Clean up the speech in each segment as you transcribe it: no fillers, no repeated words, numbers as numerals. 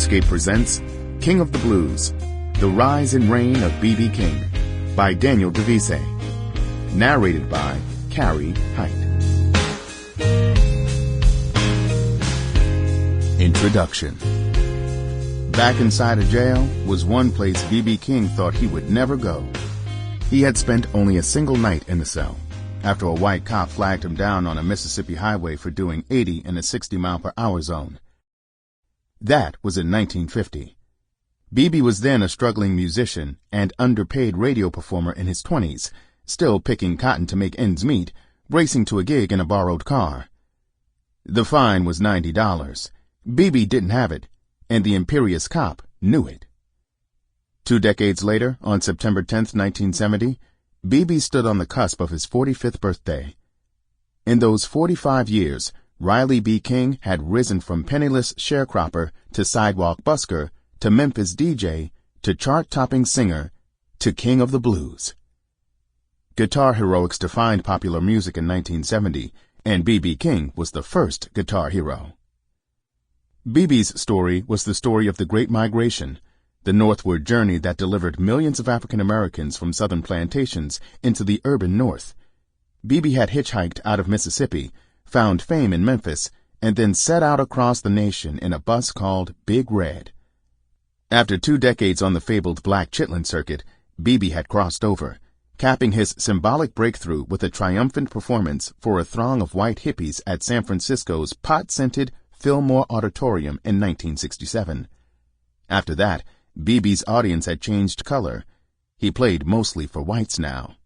Lionscape presents King of the Blues, The Rise and Reign of B.B. King by Daniel de Visé. Narrated by Cary, Hite. Introduction. Back inside a jail was one place B.B. King thought he would never go. He had spent only a single night in the cell, after a white cop flagged him down on a Mississippi highway for doing 80 in a 60-mile-per-hour zone. That was in 1950. B.B. was then a struggling musician and underpaid radio performer in his 20s, still picking cotton to make ends meet, racing to a gig in a borrowed car. The fine was $90. B.B. didn't have it, and the imperious cop knew it. 2 decades later, on September 10, 1970, B.B. stood on the cusp of his 45th birthday. In those 45 years, Riley B. King had risen from penniless sharecropper to sidewalk busker to Memphis DJ to chart-topping singer to King of the Blues. Guitar heroics defined popular music in 1970, and B.B. King was the first guitar hero. B.B.'s story was the story of the Great Migration, the northward journey that delivered millions of African Americans from southern plantations into the urban North. B.B. had hitchhiked out of Mississippi, found fame in Memphis, and then set out across the nation in a bus called Big Red. After 2 decades on the fabled Black Chitlin circuit, B.B. had crossed over, capping his symbolic breakthrough with a triumphant performance for a throng of white hippies at San Francisco's pot-scented Fillmore Auditorium in 1967. After that, B.B.'s audience had changed color. He played mostly for whites now.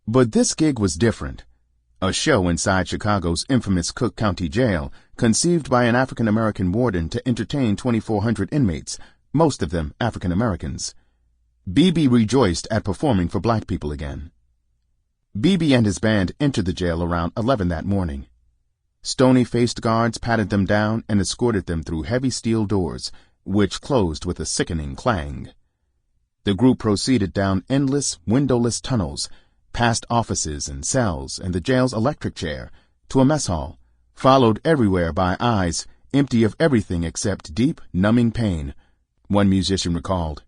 But this gig was different. A show inside Chicago's infamous Cook County Jail, conceived by an African-American warden to entertain 2,400 inmates, most of them African Americans. B.B. rejoiced at performing for black people again. B.B. and his band entered the jail around 11 that morning. Stony-faced guards patted them down and escorted them through heavy steel doors, which closed with a sickening clang. The group proceeded down endless, windowless tunnels, past offices and cells and the jail's electric chair, to a mess hall, followed everywhere by eyes empty of everything except deep, numbing pain, one musician recalled.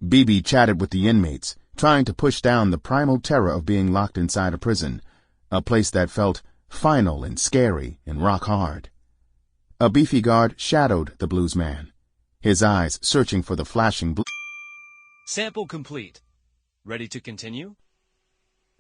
B.B. chatted with the inmates, trying to push down the primal terror of being locked inside a prison, a place that felt final and scary and rock hard. A beefy guard shadowed the blues man, his eyes searching for the flashing Sample complete. Ready to continue?